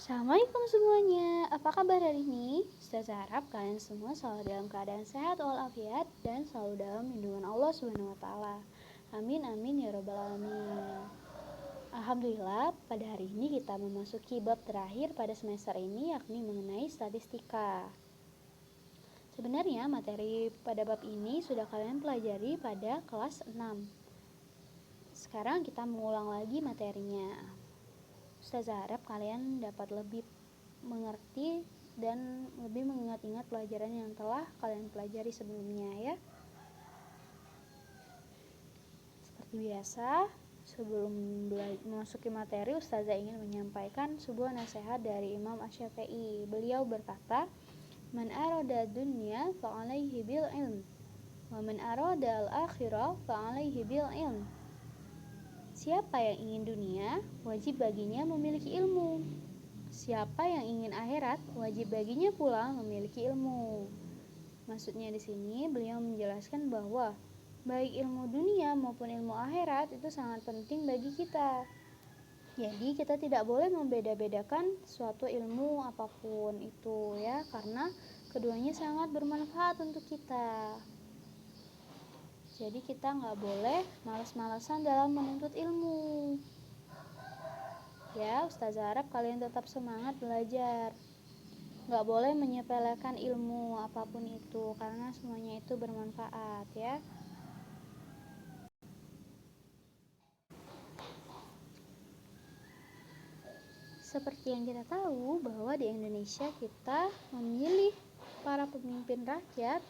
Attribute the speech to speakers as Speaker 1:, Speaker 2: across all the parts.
Speaker 1: Assalamualaikum semuanya, apa kabar hari ini? Ustazah harap kalian semua selalu dalam keadaan sehat walafiat dan selalu dalam lindungan Allah Subhanahu wa taala. Amin amin ya rabbal alamin. Alhamdulillah, pada hari ini kita memasuki bab terakhir pada semester ini, yakni mengenai statistika. Sebenarnya materi pada bab ini sudah kalian pelajari pada kelas 6. Sekarang kita mengulang lagi materinya. Ustazah harap kalian dapat lebih mengerti dan lebih mengingat-ingat pelajaran yang telah kalian pelajari sebelumnya ya. Seperti biasa, sebelum memasuki materi, Ustazah ingin menyampaikan sebuah nasihat dari Imam Asy-Syafi'i. Beliau berkata, "Man arada dunya fa'alaihi bil ilm, wa man arada al-akhirah fa'alaihi bil ilm." Siapa yang ingin dunia, wajib baginya memiliki ilmu. Siapa yang ingin akhirat, wajib baginya pula memiliki ilmu. Maksudnya di sini beliau menjelaskan bahwa baik ilmu dunia maupun ilmu akhirat itu sangat penting bagi kita. Jadi kita tidak boleh membeda-bedakan suatu ilmu apapun itu ya, karena keduanya sangat bermanfaat untuk kita. Jadi kita nggak boleh malas-malasan dalam menuntut ilmu. Ya, Ustazah harap kalian tetap semangat belajar. Gak boleh menyepelekan ilmu apapun itu, karena semuanya itu bermanfaat ya. Seperti yang kita tahu bahwa di Indonesia kita memilih para pemimpin rakyat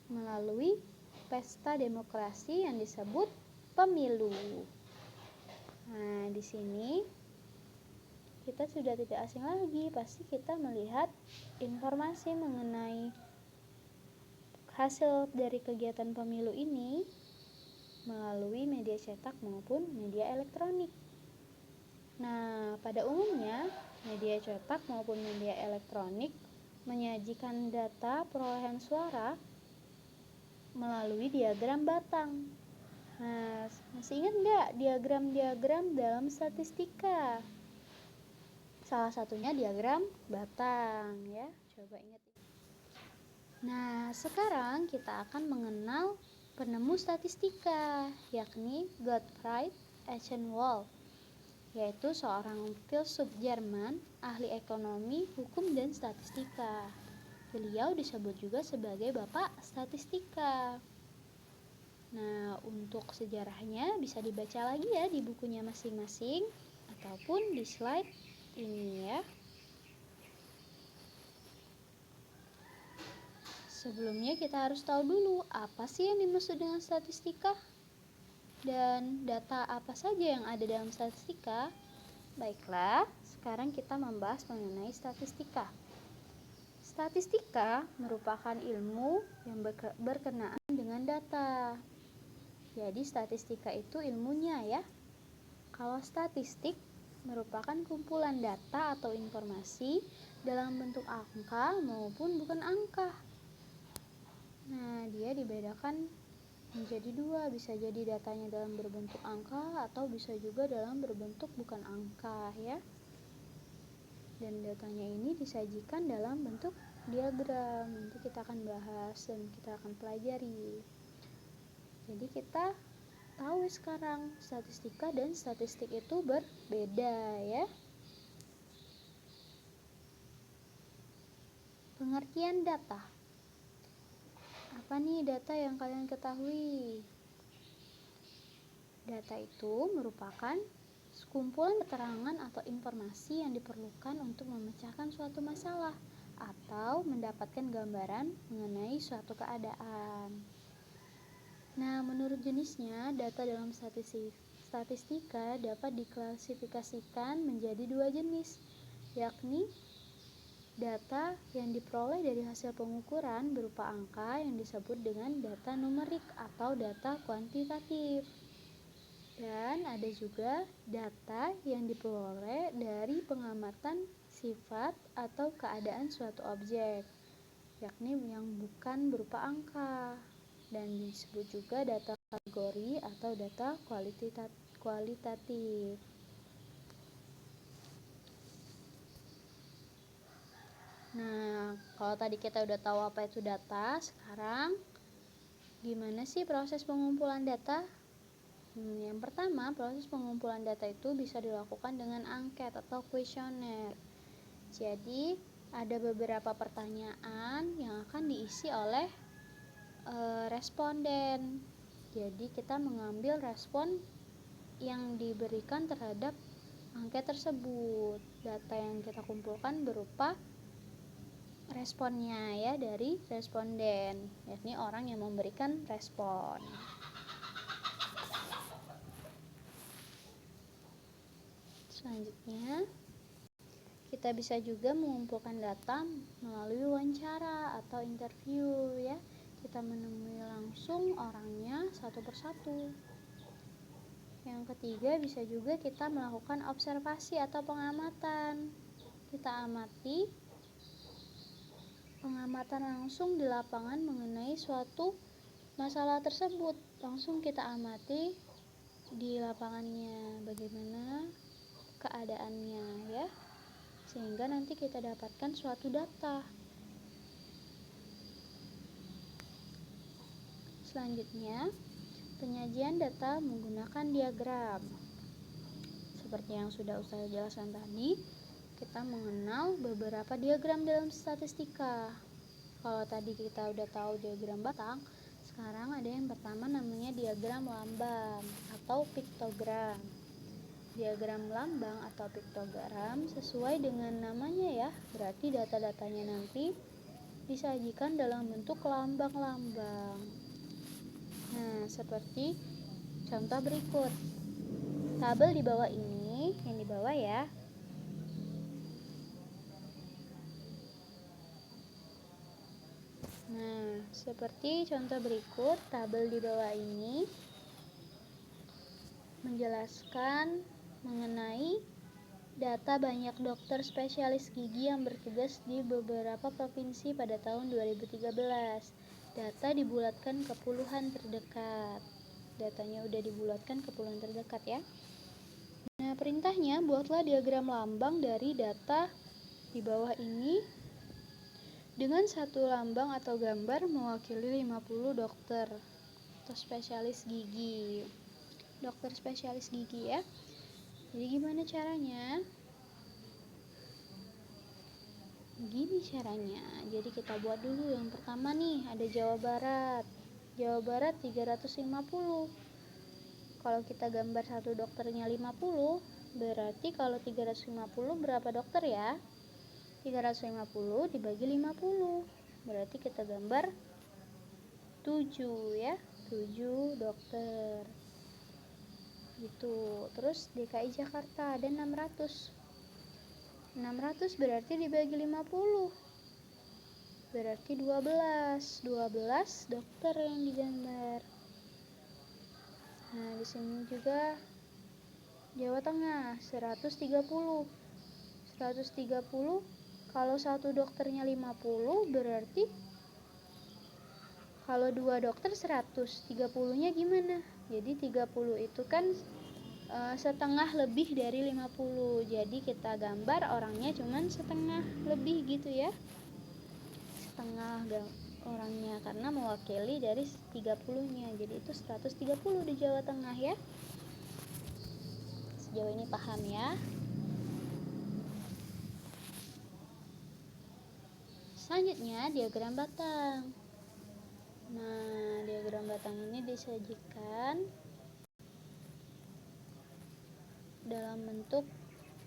Speaker 1: melalui pesta demokrasi yang disebut pemilu. Nah, di sini kita sudah tidak asing lagi, pasti kita melihat informasi mengenai hasil dari kegiatan pemilu ini melalui media cetak maupun media elektronik. Nah, pada umumnya media cetak maupun media elektronik menyajikan data perolehan suara melalui diagram batang. Nah, masih ingat nggak diagram-diagram dalam statistika? Salah satunya diagram batang ya, coba ingat. Nah, sekarang kita akan mengenal penemu statistika, yakni Gottfried Eichenwald, yaitu seorang filsuf Jerman, ahli ekonomi, hukum, dan statistika. Beliau disebut juga sebagai Bapak Statistika. Nah, untuk sejarahnya bisa dibaca lagi ya di bukunya masing-masing ataupun di slide ini ya. Sebelumnya kita harus tahu dulu apa sih yang dimaksud dengan statistika dan data apa saja yang ada dalam statistika. Baiklah, sekarang kita membahas mengenai statistika. Statistika merupakan ilmu yang berkenaan dengan data. Jadi statistika itu ilmunya ya. Kalau statistik merupakan kumpulan data atau informasi dalam bentuk angka maupun bukan angka. Nah, dia dibedakan menjadi dua, bisa jadi datanya dalam berbentuk angka atau bisa juga dalam berbentuk bukan angka ya. Dan datanya ini disajikan dalam bentuk diagram. Nanti kita akan bahas dan kita akan pelajari. Jadi kita tahu sekarang statistika dan statistik itu berbeda ya. Pengertian data. Apa nih data yang kalian ketahui? Data itu merupakan sekumpulan keterangan atau informasi yang diperlukan untuk memecahkan suatu masalah atau mendapatkan gambaran mengenai suatu keadaan. Nah, menurut jenisnya, data dalam statistika dapat diklasifikasikan menjadi dua jenis, yakni data yang diperoleh dari hasil pengukuran berupa angka yang disebut dengan data numerik atau data kuantitatif. Dan ada juga data yang diperoleh dari pengamatan sifat atau keadaan suatu objek, yakni yang bukan berupa angka, dan disebut juga data kategori atau data kualitatif. Nah, kalau tadi kita udah tahu apa itu data, sekarang gimana sih proses pengumpulan data? Yang pertama, proses pengumpulan data itu bisa dilakukan dengan angket atau kuesioner. Jadi, ada beberapa pertanyaan yang akan diisi oleh responden. Jadi, kita mengambil respon yang diberikan terhadap angket tersebut. Data yang kita kumpulkan berupa responnya ya dari responden, yakni orang yang memberikan respon. Selanjutnya, kita bisa juga mengumpulkan data melalui wawancara atau interview ya. Kita menemui langsung orangnya satu persatu. Yang ketiga, bisa juga kita melakukan observasi atau pengamatan. Kita amati pengamatan langsung di lapangan mengenai suatu masalah tersebut. Langsung kita amati di lapangannya bagaimana keadaannya ya, sehingga nanti kita dapatkan suatu data. Selanjutnya, penyajian data menggunakan diagram. Seperti yang sudah Ustazah jelaskan tadi, kita mengenal beberapa diagram dalam statistika. Kalau tadi kita udah tahu diagram batang, sekarang ada yang pertama namanya diagram lambang atau piktogram. Diagram lambang atau piktogram sesuai dengan namanya ya, berarti data-datanya nanti disajikan dalam bentuk lambang-lambang. Nah, seperti contoh berikut. Tabel di bawah ini, yang di bawah ya. Nah, seperti contoh berikut, tabel di bawah ini menjelaskan mengenai data banyak dokter spesialis gigi yang bertugas di beberapa provinsi pada tahun 2013. Data dibulatkan ke puluhan terdekat. Datanya udah dibulatkan ke puluhan terdekat ya. Nah, perintahnya buatlah diagram lambang dari data di bawah ini dengan satu lambang atau gambar mewakili 50 dokter atau spesialis gigi. Dokter spesialis gigi ya. Jadi gimana caranya? Gini caranya. Jadi kita buat dulu yang pertama nih, ada Jawa Barat. Jawa Barat 350. Kalau kita gambar satu dokternya 50, berarti kalau 350 berapa dokter ya? 350 dibagi 50. Berarti kita gambar 7 ya. 7 dokter. Gitu. Terus DKI Jakarta ada 600. 600 berarti dibagi 50. Berarti 12 dokter yang digambar. Nah, di sini juga Jawa Tengah 130. 130 kalau satu dokternya 50 berarti kalau dua dokter 100. 30-nya gimana? Jadi 30 itu kan setengah lebih dari 50. Jadi kita gambar orangnya cuman setengah lebih gitu ya. Setengah orangnya karena mewakili dari 30-nya. Jadi itu 130 di Jawa Tengah ya. Sejauh ini paham ya? Selanjutnya diagram batang. Nah, diagram batang ini disajikan dalam bentuk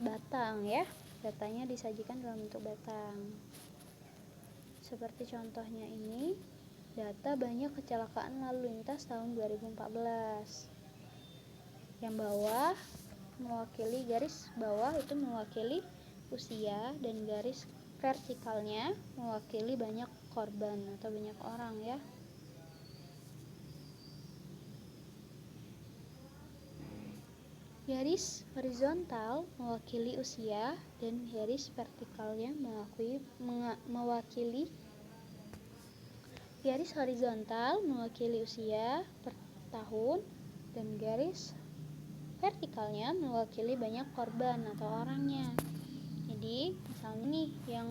Speaker 1: batang ya. Datanya disajikan dalam bentuk batang. Seperti contohnya ini, data banyak kecelakaan lalu lintas tahun 2014. Yang bawah mewakili, garis bawah itu mewakili usia, dan garis vertikalnya mewakili banyak korban atau banyak orang ya. Garis horizontal mewakili usia dan garis vertikalnya mewakili garis horizontal mewakili usia per tahun dan garis vertikalnya mewakili banyak korban atau orangnya. Jadi, misalnya nih yang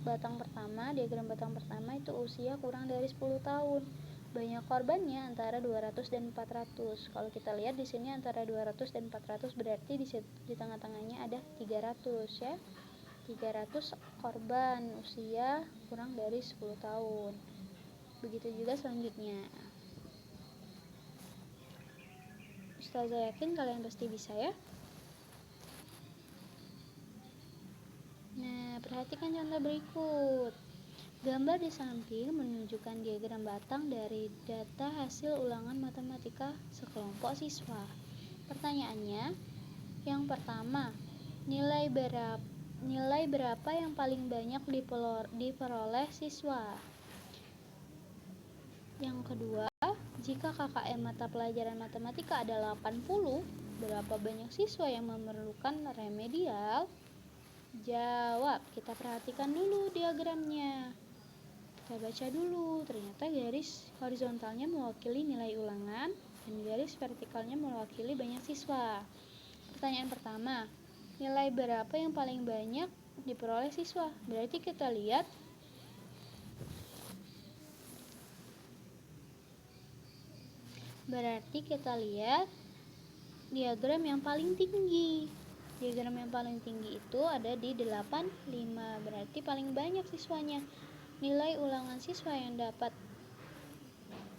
Speaker 1: diagram batang pertama itu usia kurang dari 10 tahun. Banyak korbannya antara 200 dan 400. Kalau kita lihat di sini antara 200 dan 400 berarti di tengah-tengahnya ada 300 ya. 300 korban usia kurang dari 10 tahun. Begitu juga selanjutnya. Ustazah yakin kalian pasti bisa ya. Nah, perhatikan contoh berikut. Gambar di samping menunjukkan diagram batang dari data hasil ulangan matematika sekelompok siswa. Pertanyaannya, yang pertama, nilai berapa yang paling banyak diperoleh siswa? Yang kedua, jika KKM mata pelajaran matematika ada 80, berapa banyak siswa yang memerlukan remedial? Jawab, kita perhatikan dulu diagramnya. Kita baca dulu, ternyata garis horizontalnya mewakili nilai ulangan dan garis vertikalnya mewakili banyak siswa. Pertanyaan pertama, nilai berapa yang paling banyak diperoleh siswa? Berarti kita lihat diagram yang paling tinggi. Diagram yang paling tinggi itu ada di 85, berarti paling banyak siswanya. Nilai ulangan siswa yang dapat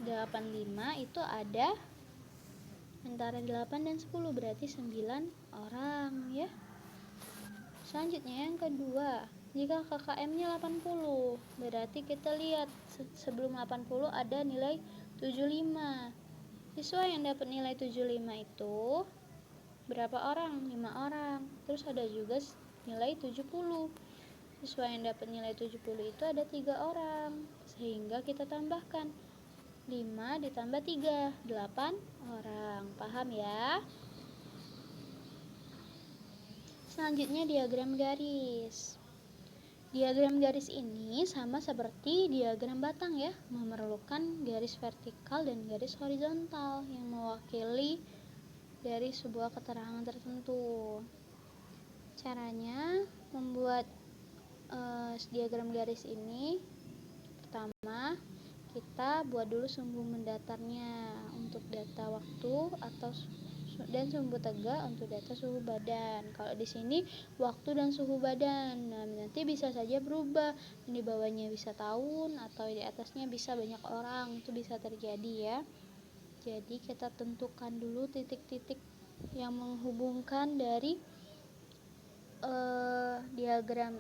Speaker 1: 85 itu ada antara 8 dan 10, berarti 9 orang ya. Selanjutnya yang kedua, jika KKM-nya 80, berarti kita lihat sebelum 80 ada nilai 75. Siswa yang dapat nilai 75 itu berapa orang? 5 orang. Terus ada juga nilai 70. Siswa yang dapat nilai 70 itu ada 3 orang. Sehingga kita tambahkan 5 ditambah 3, 8 orang. Paham ya? Selanjutnya diagram garis. Diagram garis ini sama seperti diagram batang ya, memerlukan garis vertikal dan garis horizontal yang mewakili dari sebuah keterangan tertentu. Caranya membuat diagram garis ini, pertama kita buat dulu sumbu mendatarnya untuk data waktu dan sumbu tegak untuk data suhu badan. Kalau di sini waktu dan suhu badan, nah, nanti bisa saja berubah. Di bawahnya bisa tahun atau di atasnya bisa banyak orang, itu bisa terjadi ya. Jadi kita tentukan dulu titik-titik yang menghubungkan dari diagram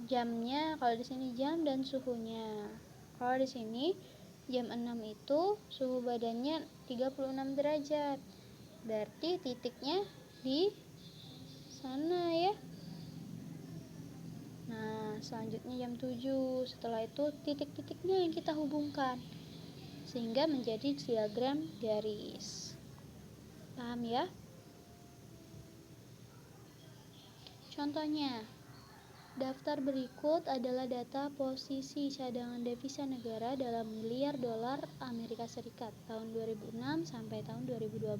Speaker 1: jamnya. Kalau di sini jam dan suhunya. Kalau di sini jam 6 itu suhu badannya 36 derajat. Berarti titiknya di sana ya. Nah, selanjutnya jam 7. Setelah itu titik-titiknya yang kita hubungkan sehingga menjadi diagram garis. Paham ya? Contohnya, daftar berikut adalah data posisi cadangan devisa negara dalam miliar dolar Amerika Serikat tahun 2006 sampai tahun 2012.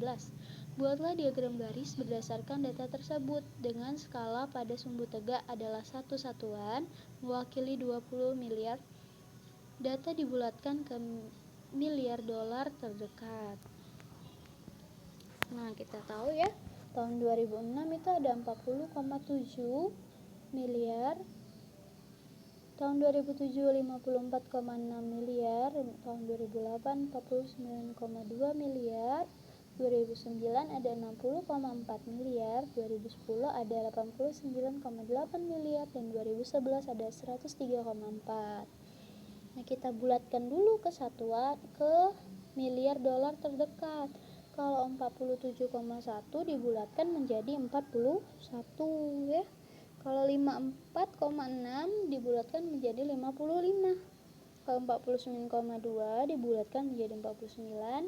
Speaker 1: Buatlah diagram garis berdasarkan data tersebut dengan skala pada sumbu tegak adalah 1 satuan mewakili 20 miliar. Data dibulatkan ke miliar dolar terdekat. Nah, kita tahu ya, tahun 2006 itu ada 40,7 miliar, tahun 2007 54,6 miliar, tahun 2008 49,2 miliar, 2009 ada 60,4 miliar, 2010 ada 89,8 miliar, dan 2011 ada 103,4. Nah, kita bulatkan dulu ke miliar dolar terdekat. Kalau 47,1 dibulatkan menjadi 41 ya. Kalau 54,6 dibulatkan menjadi 55. Kalau 49,2 dibulatkan menjadi 49.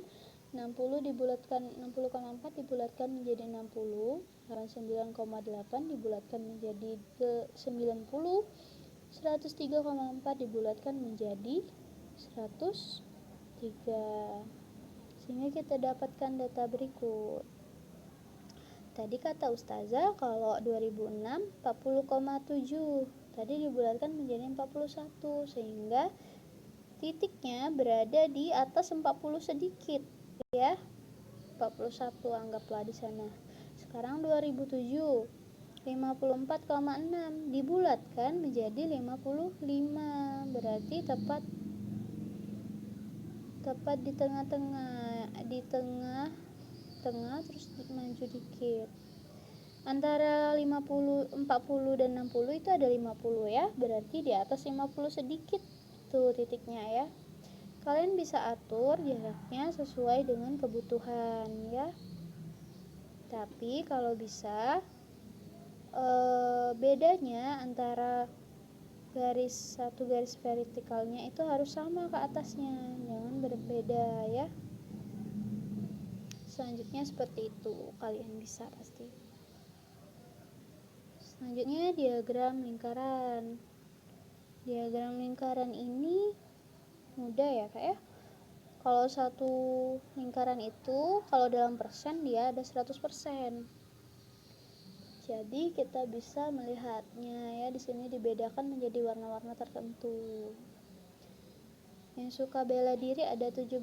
Speaker 1: 60,4 dibulatkan menjadi 60. 89,8 dibulatkan menjadi 90. 103,4 dibulatkan menjadi 103. Sehingga kita dapatkan data berikut. Tadi kata Ustazah kalau 2006 40,7. Tadi dibulatkan menjadi 41 sehingga titiknya berada di atas 40 sedikit ya. 41 anggaplah di sana. Sekarang 2007 54,6 dibulatkan menjadi 55, berarti tepat di tengah-tengah terus maju dikit. Antara 40 dan 60 itu ada 50 ya, berarti di atas 50 sedikit tuh titiknya ya. Kalian bisa atur jaraknya sesuai dengan kebutuhan ya. Tapi kalau bisa bedanya antara satu garis vertikalnya itu harus sama ke atasnya, jangan berbeda ya. Selanjutnya seperti itu, kalian bisa pasti. Selanjutnya diagram lingkaran. Diagram lingkaran ini mudah ya kak ya. Kalau satu lingkaran itu kalau dalam persen dia ada 100%. Jadi kita bisa melihatnya ya, di sini dibedakan menjadi warna-warna tertentu. Yang suka bela diri ada 17%,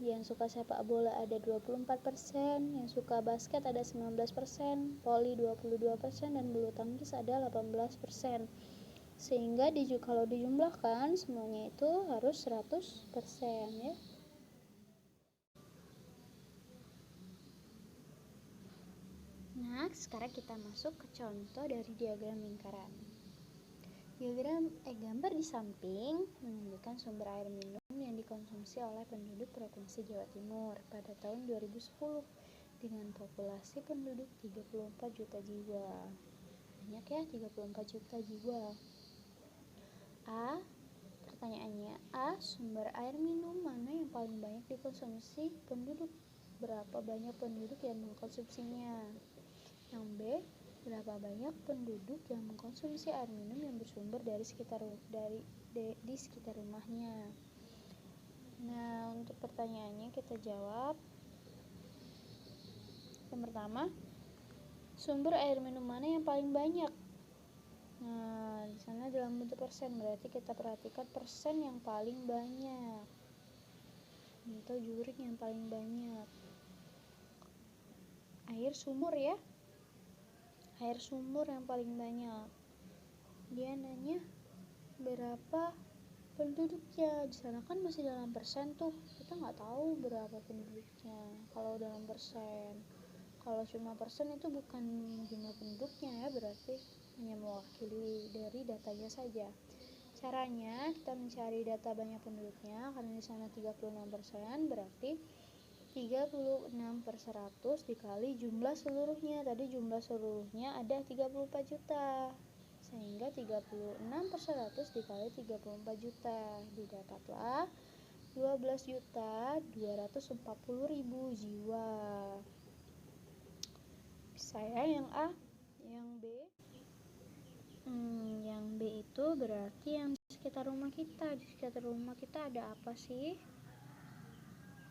Speaker 1: yang suka sepak bola ada 24%, yang suka basket ada 19%, voli 22%, dan bulu tangkis ada 18%. Sehingga kalau dijumlahkan semuanya itu harus 100% ya. Nah, sekarang kita masuk ke contoh dari diagram lingkaran. Gambar di samping menunjukkan sumber air minum yang dikonsumsi oleh penduduk Provinsi Jawa Timur pada tahun 2010 dengan populasi penduduk 34 juta jiwa. Banyak ya, 34 juta jiwa. Pertanyaannya, sumber air minum mana yang paling banyak dikonsumsi penduduk? Berapa banyak penduduk yang mengkonsumsinya? Yang B, berapa banyak penduduk yang mengkonsumsi air minum yang bersumber di sekitar rumahnya? Nah, untuk pertanyaannya kita jawab. Yang pertama, sumber air minum mana yang paling banyak? Nah, di sana dalam bentuk persen, berarti kita perhatikan persen yang paling banyak atau jumlah yang paling banyak. Air sumur ya. Air sumur yang paling banyak. Dia nanya berapa penduduknya. Di sana kan masih dalam persen tuh, kita nggak tahu berapa penduduknya kalau dalam persen. Kalau cuma persen itu bukan jumlah penduduknya ya, berarti hanya mewakili dari datanya saja. Caranya kita mencari data banyak penduduknya, karena di sana 36%, berarti 36/100 dikali jumlah seluruhnya. Tadi jumlah seluruhnya ada 34 juta. Sehingga 36/100 dikali 34 juta. Didapatlah 12.240.000 jiwa. Bisa ya yang A. Yang B. Yang B itu berarti yang di sekitar rumah kita. Di sekitar rumah kita ada apa sih?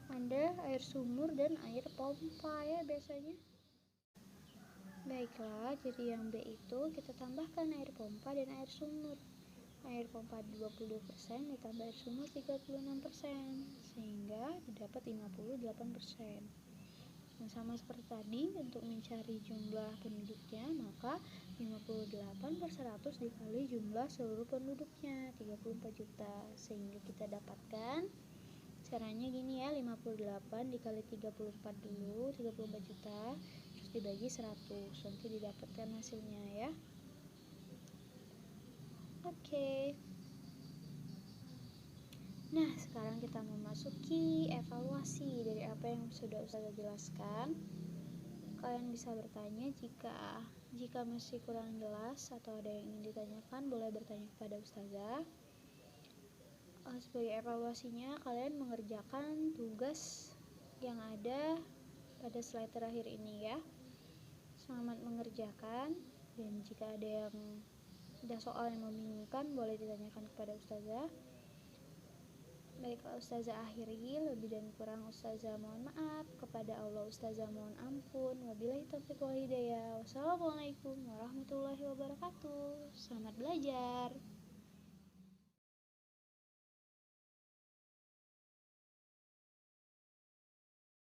Speaker 1: Ada air sumur dan air pompa ya biasanya. Baiklah, jadi yang B itu kita tambahkan air pompa dan air sumur. Air pompa 22% ditambah air sumur 36%, sehingga didapat 58%. Dan sama seperti tadi, untuk mencari jumlah penduduknya, maka 58/100 dikali jumlah seluruh penduduknya 34 juta, sehingga kita dapatkan caranya gini ya, 58 dikali 34 dulu, 34 juta, terus dibagi 100, nanti didapatkan hasilnya ya. Oke. Nah, sekarang kita memasuki evaluasi dari apa yang sudah Ustazah jelaskan. Kalian bisa bertanya jika masih kurang jelas atau ada yang ingin ditanyakan, boleh bertanya kepada Ustazah. Sebagai evaluasinya, kalian mengerjakan tugas yang ada pada slide terakhir ini ya. Selamat mengerjakan, dan jika ada soal yang membingungkan, boleh ditanyakan kepada Ustazah. Baiklah Ustazah akhiri, lebih dan kurang Ustazah mohon maaf. Kepada Allah Ustazah mohon ampun. Wabillahi taufiq wal hidayah. Wassalamualaikum warahmatullahi wabarakatuh. Selamat belajar.